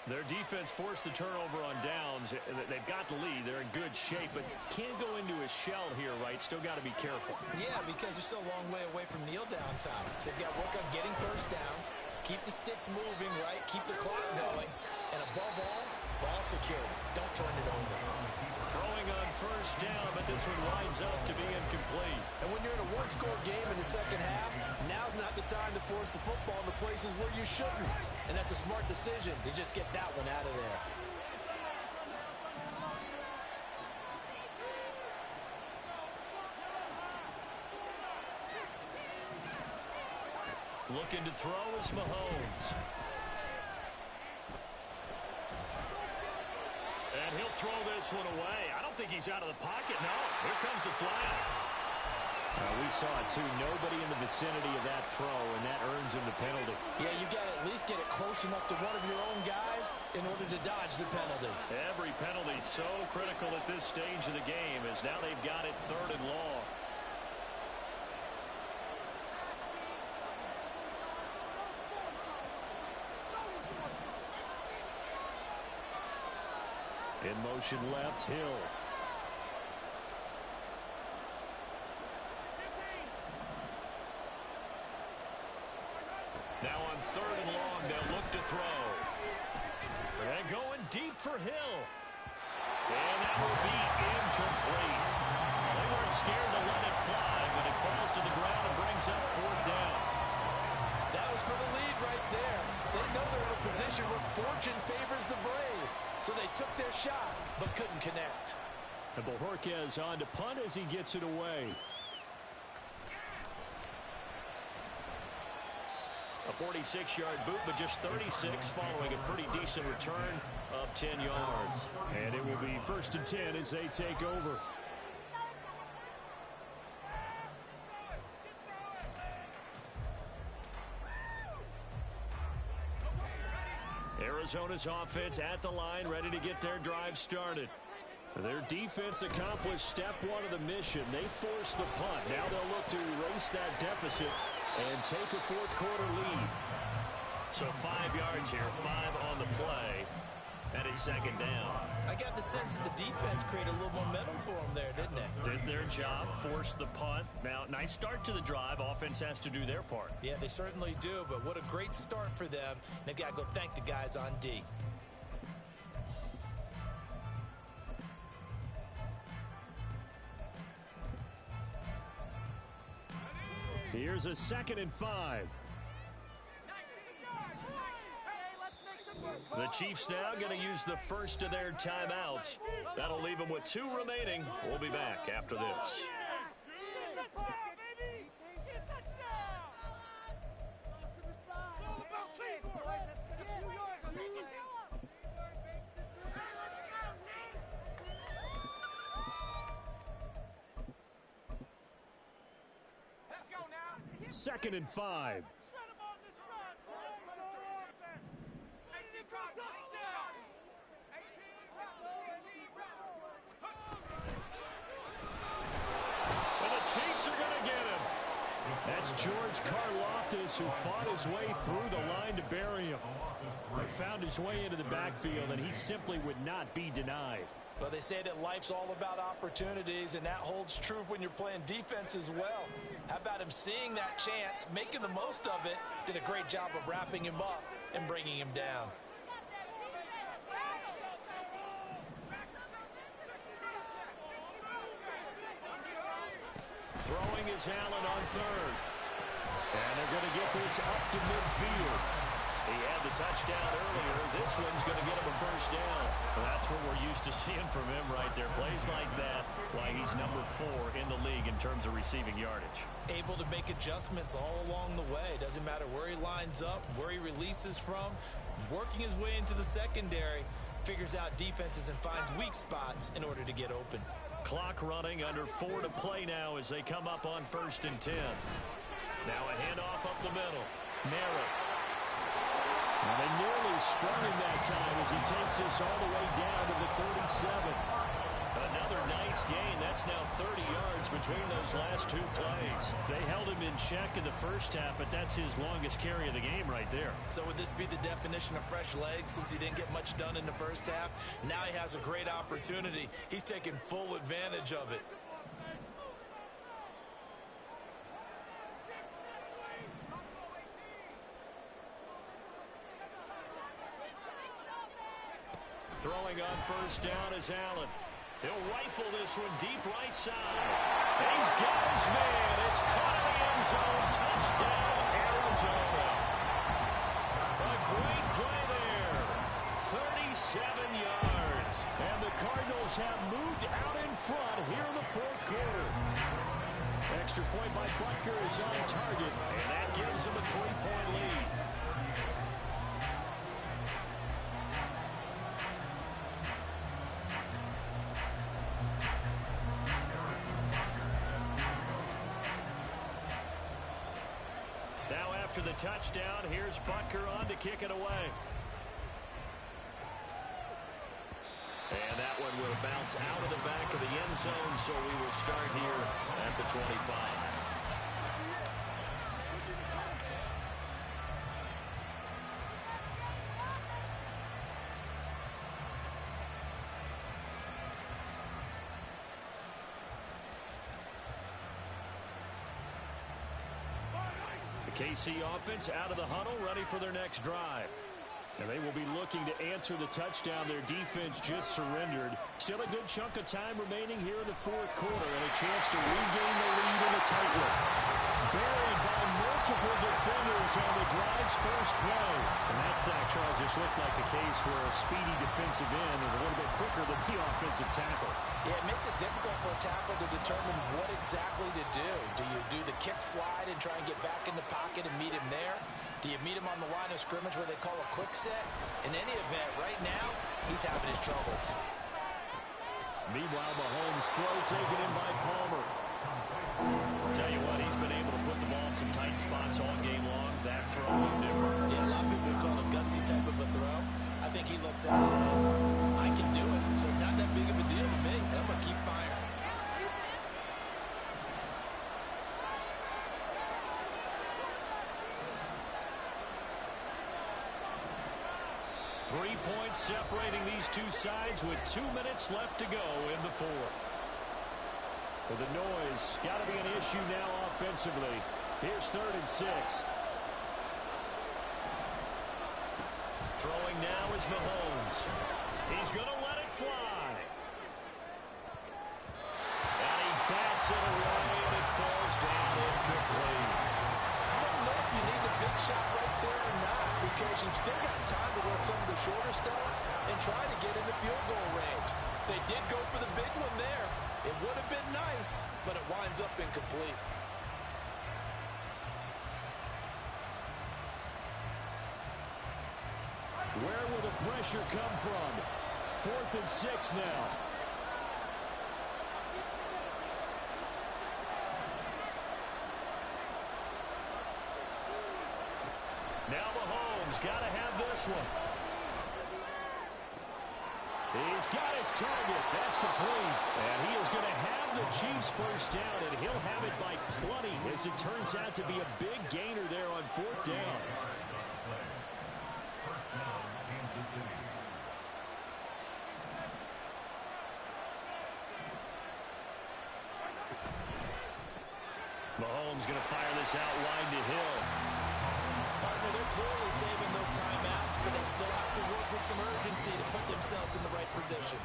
[SPEAKER 1] Their defense forced the turnover on downs. They've got the lead. They're in good shape, but can't go into a shell here, right? Still got to be careful.
[SPEAKER 4] Yeah, because they're still a long way away from kneel down time. So they've got to work on getting first downs, keep the sticks moving, right? Keep the clock going. And above all, ball security. Don't turn it over.
[SPEAKER 1] Throwing on 1st down, but this one winds up to be incomplete.
[SPEAKER 4] And when you're in a one-score game in the second half, now's not the time to force the football in the places where you shouldn't. And that's a smart decision to just get that one out of there.
[SPEAKER 1] Looking to throw is Mahomes. And he'll throw this one away. I don't think he's out of the pocket. No, here comes the flag. We saw it, too. Nobody in the vicinity of that throw, and that earns him the penalty.
[SPEAKER 4] Yeah, you got to at least get it close enough to one of your own guys in order to dodge the penalty.
[SPEAKER 1] Every penalty so critical at this stage of the game, as now they've got it 3rd and long. In motion left, Hill. Now on 3rd and long, they'll look to throw. And going deep for Hill. And that will be incomplete. They weren't scared to let it fly, but it falls to the ground and brings up 4th down.
[SPEAKER 4] That was for the lead right there. They know they're in a position where fortune favors the brave. So they took their shot, but couldn't connect.
[SPEAKER 1] And Bojorquez on to punt as he gets it away. A 46-yard boot, but just 36 following a pretty decent return of 10 yards. And it will be 1st and 10 as they take over. Arizona's offense at the line, ready to get their drive started. Their defense accomplished step 1 of the mission. They forced the punt. Now they'll look to erase that deficit and take a 4th quarter lead. So 5 yards here, 5 on the play, and it's 2nd down.
[SPEAKER 4] I got the sense that the defense created a little momentum for them there, didn't it?
[SPEAKER 1] Did their job, forced the punt. Now, nice start to the drive. Offense has to do their part.
[SPEAKER 4] Yeah, they certainly do, but what a great start for them. They've got to go thank the guys on D.
[SPEAKER 1] Here's a 2nd and 5. The Chiefs now going to use the first of their timeouts. That'll leave them with 2 remaining. We'll be back after this. Second and 5. Chiefs are going to get him. That's George Karlaftis, who fought his way through the line to bury him. He found his way into the backfield, and he simply would not be denied.
[SPEAKER 4] Well, they say that life's all about opportunities, and that holds true when you're playing defense as well. How about him seeing that chance, making the most of it, did a great job of wrapping him up and bringing him down.
[SPEAKER 1] Throwing is Allen on third. And they're going to get this up to midfield. He had the touchdown earlier. This one's going to get him a first down. Well, that's what we're used to seeing from him right there. Plays like that, why he's number 4 in the league in terms of receiving yardage.
[SPEAKER 4] Able to make adjustments all along the way. Doesn't matter where he lines up, where he releases from. Working his way into the secondary. Figures out defenses and finds weak spots in order to get open.
[SPEAKER 1] Clock running, under 4 to play now as they come up on 1st and 10. Now a handoff up the middle. Merritt. And they nearly sprung him that time as he takes this all the way down to the 37. Another nice gain. That's now 30 yards between those last 2 plays. They held him in check in the first half, but that's his longest carry of the game right there.
[SPEAKER 4] So would this be the definition of fresh legs since he didn't get much done in the first half? Now he has a great opportunity. He's taking full advantage of it.
[SPEAKER 1] Throwing on first down is Allen. He'll rifle this one deep right side. And he's got his man. It's caught in the end zone. Touchdown, Arizona. A great play there. 37 yards. And the Cardinals have moved out in front here in the 4th quarter. Extra point by Butker is on target. And that gives him a 3-point lead. After the touchdown, here's Butker on to kick it away. And that one will bounce out of the back of the end zone, so we will start here at the 25. KC offense out of the huddle, ready for their next drive. And they will be looking to answer the touchdown their defense just surrendered. Still a good chunk of time remaining here in the 4th quarter and a chance to regain the lead in a tight one. Buried by multiple defenders on the drive's first play. And that's that, Charles, just looked like a case where a speedy defensive end is a little bit quicker than the offensive tackle.
[SPEAKER 4] Yeah, it makes it difficult for a tackle to determine what exactly to do. Do you do the kick slide and try and get back in the pocket and meet him there? Do you meet him on the line of scrimmage where they call a quick set? In any event, right now, he's having his troubles.
[SPEAKER 1] Meanwhile, Mahomes throws taken in by Palmer. Tell you what, he's been able to put the ball in some tight spots all game long. That throw looked different.
[SPEAKER 4] Yeah, a lot of people would call it a gutsy type of a throw. I think he looks at it as, I can do it, so it's not that big of a deal to me, and I'm going to keep firing.
[SPEAKER 1] 3 points separating these two sides with 2 minutes left to go in the 4th. Well, the noise got to be an issue now offensively. Here's 3rd and 6. Throwing now is Mahomes. He's going to let it fly. And he bats it away, and it falls down incomplete.
[SPEAKER 4] I don't know if you need the big shot right there or not, because you've still got time to run some of the shorter stuff and try to get in the field goal range. They did go for the big one there. It would have been nice, but it winds up incomplete.
[SPEAKER 1] Where will the pressure come from? 4th and 6 now. Now Mahomes got to have this one. He's got his target. That's complete. And he is going to have the Chiefs first down, and he'll have it by plenty as it turns out to be a big gainer there on fourth down.
[SPEAKER 5] First down, Kansas City.
[SPEAKER 1] Mahomes going to fire this out wide to Hill.
[SPEAKER 4] Partner, they're clearly saving those timeouts, but they still have to work with some urgency to put themselves in the right position.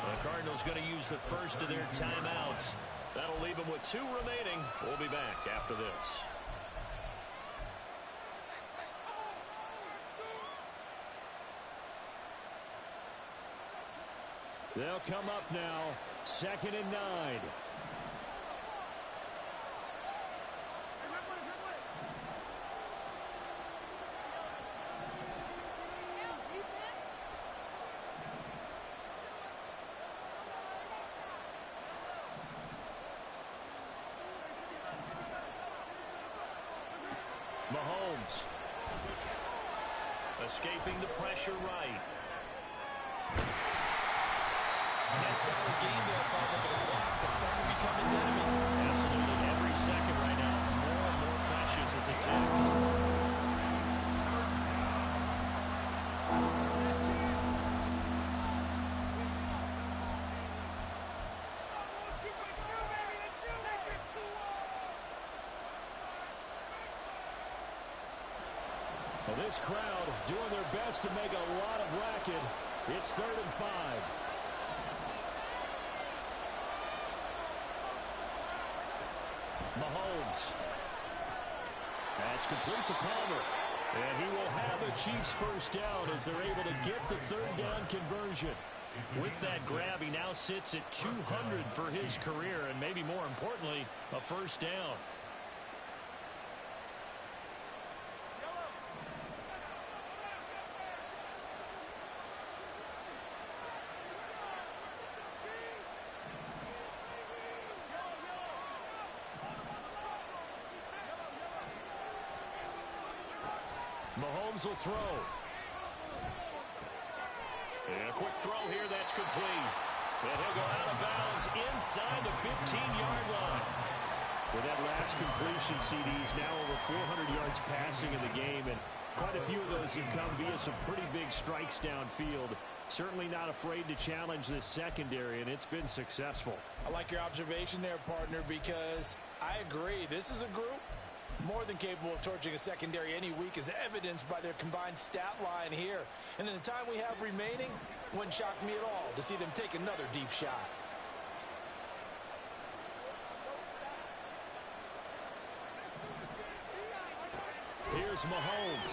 [SPEAKER 1] The Cardinals going to use the first of their timeouts. That'll leave them with 2 remaining. We'll be back after this. They'll come up now, 2nd and 9. Mahomes. Escaping the pressure right.
[SPEAKER 4] Nice solid game there, partner, but the clock is starting to become his enemy.
[SPEAKER 1] Absolutely. Every second right now, more and more precious as it ticks. Well, this crowd doing their best to make a lot of racket. It's 3rd and 5. Mahomes. That's complete to Palmer. And he will have the Chiefs first down as they're able to get the 3rd down conversion. With that grab, he now sits at 200 for his career, and maybe more importantly, a first down. Mahomes will throw. And a quick throw here, that's complete. And he'll go out of bounds inside the 15-yard line. With that last completion, CD's now over 400 yards passing in the game, and quite a few of those have come via some pretty big strikes downfield. Certainly not afraid to challenge this secondary, and it's been successful.
[SPEAKER 4] I like your observation there, partner, because I agree. This is a group more than capable of torching a secondary any week, as evidenced by their combined stat line here. And in the time we have remaining, wouldn't shock me at all to see them take another deep shot.
[SPEAKER 1] Here's Mahomes.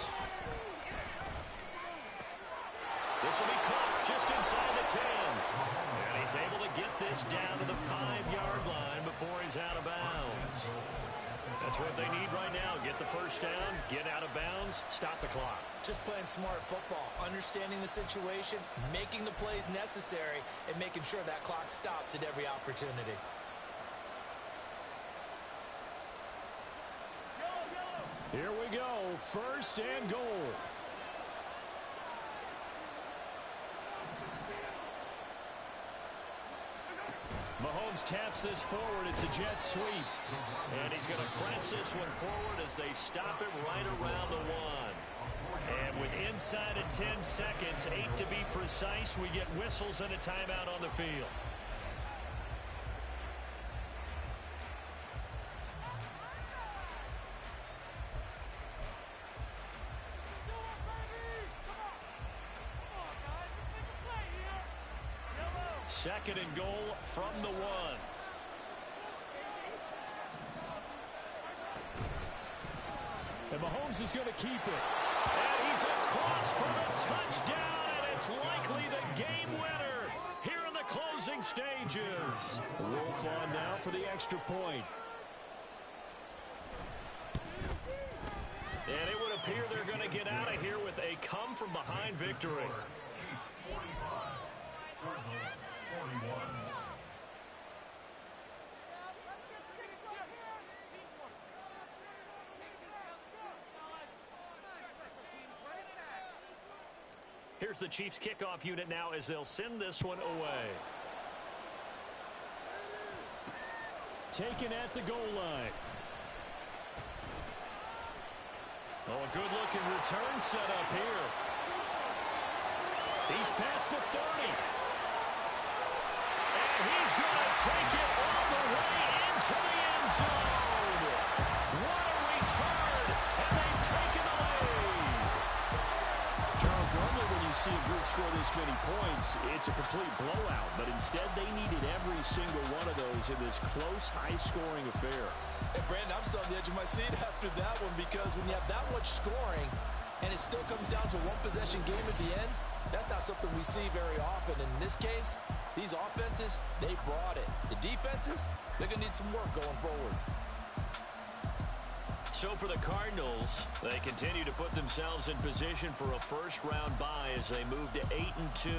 [SPEAKER 1] This will be caught just inside the 10. And he's able to get this down to the 5-yard line before he's out of bounds. That's what they need right now. Get the first down, get out of bounds, stop the clock.
[SPEAKER 4] Just playing smart football, understanding the situation, making the plays necessary, and making sure that clock stops at every opportunity.
[SPEAKER 1] Here we go, 1st and goal. Mahomes taps this forward. It's a jet sweep. And he's going to press this one forward as they stop it right around the 1. And with inside of 10 seconds, 8 to be precise, we get whistles and a timeout on the field. Second and goal from the 1. And Mahomes is going to keep it. And he's across for a touchdown, and it's likely the game winner here in the closing stages. Wolf on now for the extra point. And it would appear they're going to get out of here with a come-from-behind victory.
[SPEAKER 5] Chiefs 45, Cardinals 41.
[SPEAKER 1] Here's the Chiefs kickoff unit now as they'll send this one away.
[SPEAKER 2] Taken at the goal line.
[SPEAKER 1] Oh, a good-looking return set up here. He's past the 30. And he's going to take it all the way into the end zone. What a return, and they've taken the lead.
[SPEAKER 2] Charles, normally when you see a group score this many points, it's a complete blowout. But instead, they needed every single one of those in this close, high-scoring affair.
[SPEAKER 4] Hey, Brandon, I'm still on the edge of my seat after that one because when you have that much scoring and it still comes down to one-possession game at the end, that's not something we see very often. In this case, these offenses, they brought it. The defenses, they're going to need some work going forward.
[SPEAKER 1] So for the Cardinals, they continue to put themselves in position for a first-round bye as they move to 8-2.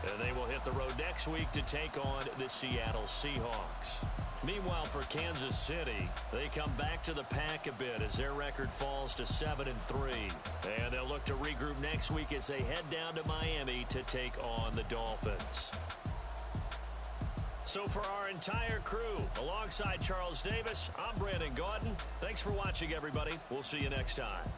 [SPEAKER 1] And they will hit the road next week to take on the Seattle Seahawks. Meanwhile, for Kansas City, they come back to the pack a bit as their record falls to 7-3. And they'll look to regroup next week as they head down to Miami to take on the Dolphins. So for our entire crew, alongside Charles Davis, I'm Brandon Gaudin. Thanks for watching, everybody. We'll see you next time.